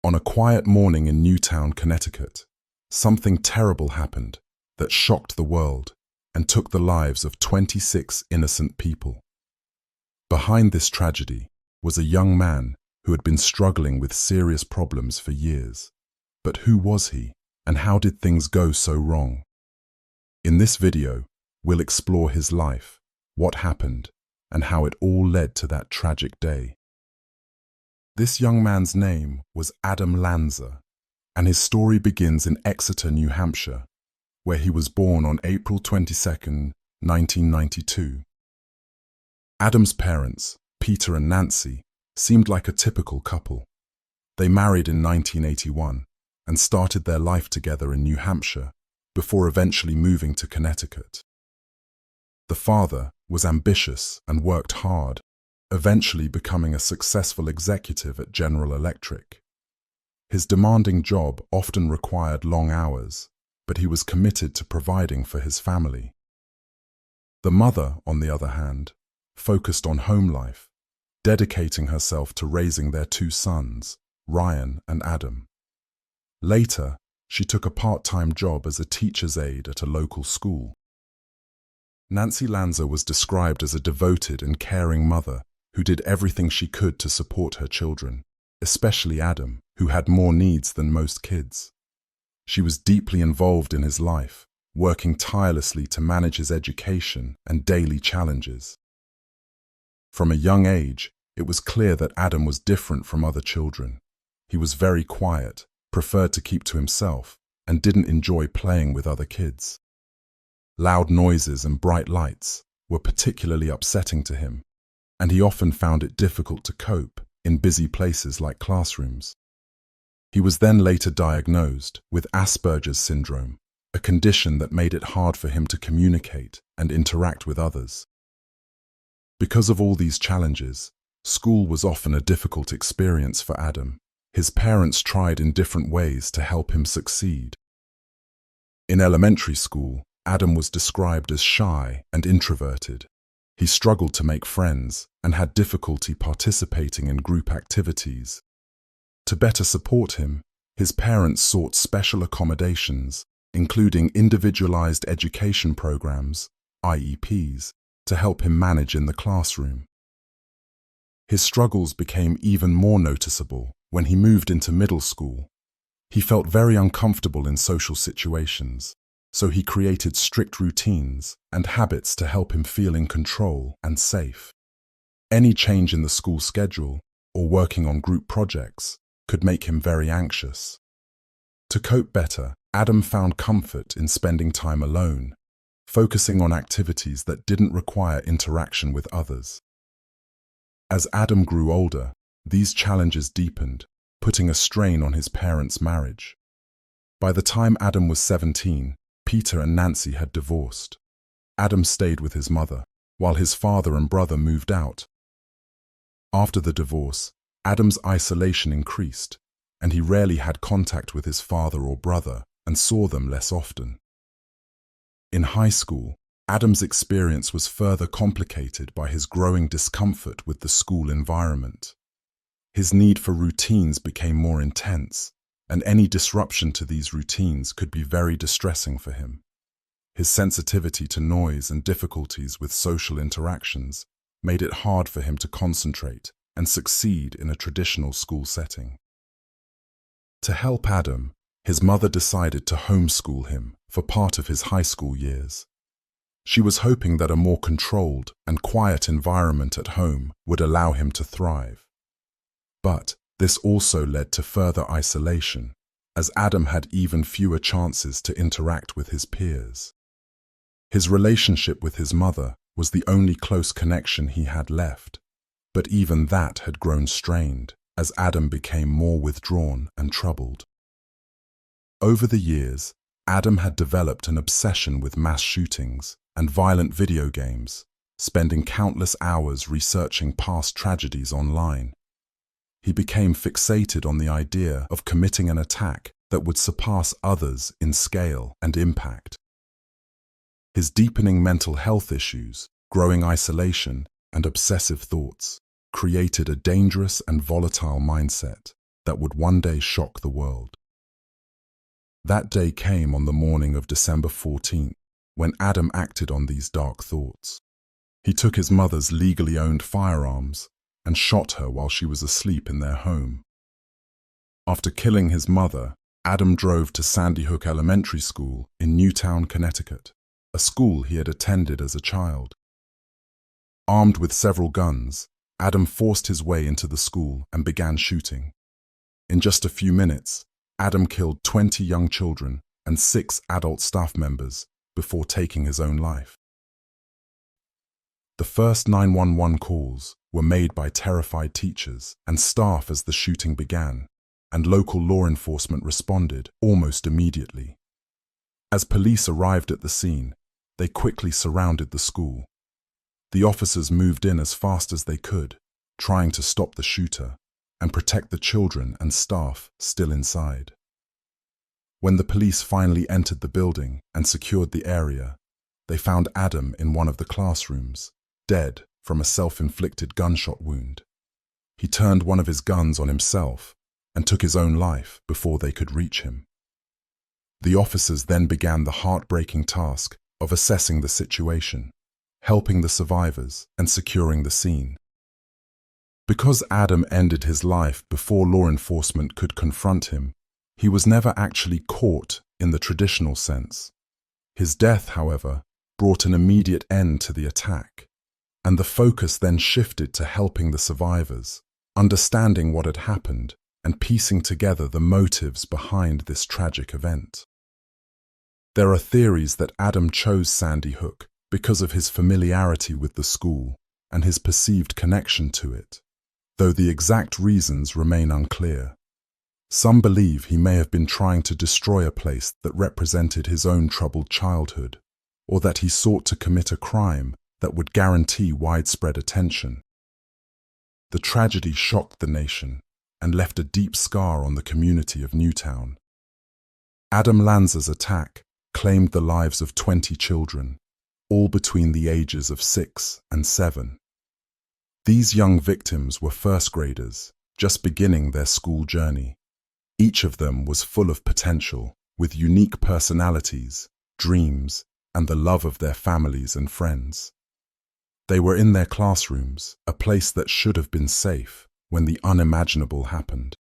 On a quiet morning in Newtown, Connecticut, something terrible happened that shocked the world and took the lives of 26 innocent people. Behind this tragedy was a young man who had been struggling with serious problems for years. But who was he, and how did things go so wrong? In this video, we'll explore his life, what happened, and how it all led to that tragic day. This young man's name was Adam Lanza, and his story begins in Exeter, New Hampshire, where he was born on April 22, 1992. Adam's parents, Peter and Nancy, seemed like a typical couple. They married in 1981 and started their life together in New Hampshire before eventually moving to Connecticut. The father was ambitious and worked hard, eventually becoming a successful executive at General Electric. His demanding job often required long hours, but he was committed to providing for his family. The mother, on the other hand, focused on home life, dedicating herself to raising their two sons, Ryan and Adam. Later, she took a part-time job as a teacher's aide at a local school. Nancy Lanza was described as a devoted and caring mother who did everything she could to support her children, especially Adam, who had more needs than most kids. She was deeply involved in his life, working tirelessly to manage his education and daily challenges. From a young age, it was clear that Adam was different from other children. He was very quiet, preferred to keep to himself, and didn't enjoy playing with other kids. Loud noises and bright lights were particularly upsetting to him, and he often found it difficult to cope in busy places like classrooms. He was then later diagnosed with Asperger's syndrome, a condition that made it hard for him to communicate and interact with others. Because of all these challenges, school was often a difficult experience for Adam. His parents tried in different ways to help him succeed. In elementary school, Adam was described as shy and introverted. He struggled to make friends and had difficulty participating in group activities. To better support him, his parents sought special accommodations, including individualized education programs, IEPs, to help him manage in the classroom. His struggles became even more noticeable when he moved into middle school. He felt very uncomfortable in social situations, so he created strict routines and habits to help him feel in control and safe. Any change in the school schedule or working on group projects could make him very anxious. To cope better, Adam found comfort in spending time alone, focusing on activities that didn't require interaction with others. As Adam grew older, these challenges deepened, putting a strain on his parents' marriage. By the time Adam was 17, Peter and Nancy had divorced. Adam stayed with his mother, while his father and brother moved out. After the divorce, Adam's isolation increased, and he rarely had contact with his father or brother and saw them less often. In high school, Adam's experience was further complicated by his growing discomfort with the school environment. His need for routines became more intense, and any disruption to these routines could be very distressing for him. His sensitivity to noise and difficulties with social interactions made it hard for him to concentrate and succeed in a traditional school setting. To help Adam, his mother decided to homeschool him for part of his high school years. She was hoping that a more controlled and quiet environment at home would allow him to thrive. But this also led to further isolation, as Adam had even fewer chances to interact with his peers. His relationship with his mother was the only close connection he had left, but even that had grown strained as Adam became more withdrawn and troubled. Over the years, Adam had developed an obsession with mass shootings and violent video games, spending countless hours researching past tragedies online. He became fixated on the idea of committing an attack that would surpass others in scale and impact. His deepening mental health issues, growing isolation, and obsessive thoughts created a dangerous and volatile mindset that would one day shock the world. That day came on the morning of December 14th, when Adam acted on these dark thoughts. He took his mother's legally owned firearms and shot her while she was asleep in their home. After killing his mother, Adam drove to Sandy Hook Elementary School in Newtown, Connecticut, a school he had attended as a child. Armed with several guns, Adam forced his way into the school and began shooting. In just a few minutes, Adam killed 20 young children and 6 adult staff members before taking his own life. The first 911 calls were made by terrified teachers and staff as the shooting began, and local law enforcement responded almost immediately. As police arrived at the scene, they quickly surrounded the school. The officers moved in as fast as they could, trying to stop the shooter and protect the children and staff still inside. When the police finally entered the building and secured the area, they found Adam in one of the classrooms, dead from a self-inflicted gunshot wound. He turned one of his guns on himself and took his own life before they could reach him. The officers then began the heartbreaking task of assessing the situation, helping the survivors, and securing the scene. Because Adam ended his life before law enforcement could confront him, he was never actually caught in the traditional sense. His death, however, brought an immediate end to the attack, and the focus then shifted to helping the survivors, understanding what had happened, and piecing together the motives behind this tragic event. There are theories that Adam chose Sandy Hook because of his familiarity with the school and his perceived connection to it, though the exact reasons remain unclear. Some believe he may have been trying to destroy a place that represented his own troubled childhood, or that he sought to commit a crime that would guarantee widespread attention. The tragedy shocked the nation and left a deep scar on the community of Newtown. Adam Lanza's attack claimed the lives of 20 children, all between the ages of 6 and 7. These young victims were first graders, just beginning their school journey. Each of them was full of potential, with unique personalities, dreams, and the love of their families and friends. They were in their classrooms, a place that should have been safe, when the unimaginable happened.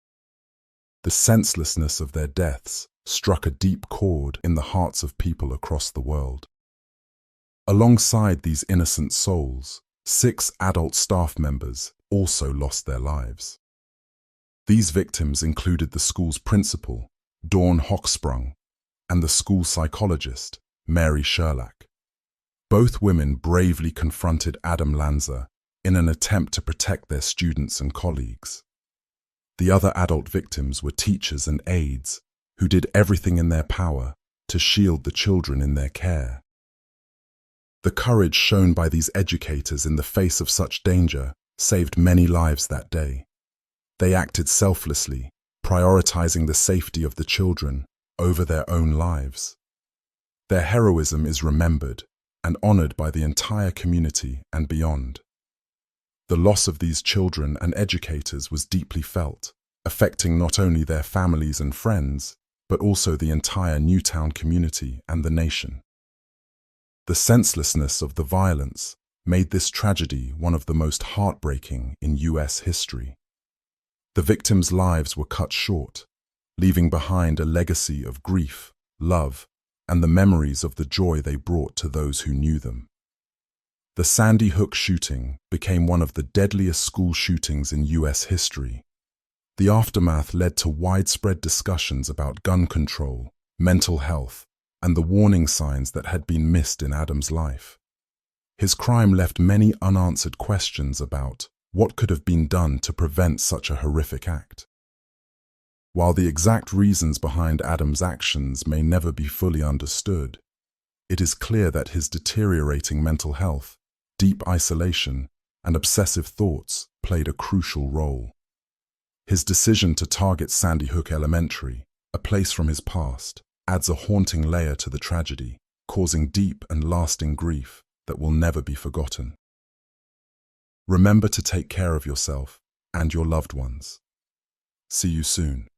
The senselessness of their deaths struck a deep chord in the hearts of people across the world. Alongside these innocent souls, 6 adult staff members also lost their lives. These victims included the school's principal, Dawn Hochsprung, and the school psychologist, Mary Sherlach. Both women bravely confronted Adam Lanza in an attempt to protect their students and colleagues. The other adult victims were teachers and aides who did everything in their power to shield the children in their care. The courage shown by these educators in the face of such danger saved many lives that day. They acted selflessly, prioritizing the safety of the children over their own lives. Their heroism is remembered and honored by the entire community and beyond. The loss of these children and educators was deeply felt, affecting not only their families and friends, but also the entire Newtown community and the nation. The senselessness of the violence made this tragedy one of the most heartbreaking in US history. The victims' lives were cut short, leaving behind a legacy of grief, love, and the memories of the joy they brought to those who knew them. The Sandy Hook shooting became one of the deadliest school shootings in US history. The aftermath led to widespread discussions about gun control, mental health, and the warning signs that had been missed in Adam's life. His crime left many unanswered questions about what could have been done to prevent such a horrific act. While the exact reasons behind Adam's actions may never be fully understood, it is clear that his deteriorating mental health, deep isolation, and obsessive thoughts played a crucial role. His decision to target Sandy Hook Elementary, a place from his past, adds a haunting layer to the tragedy, causing deep and lasting grief that will never be forgotten. Remember to take care of yourself and your loved ones. See you soon.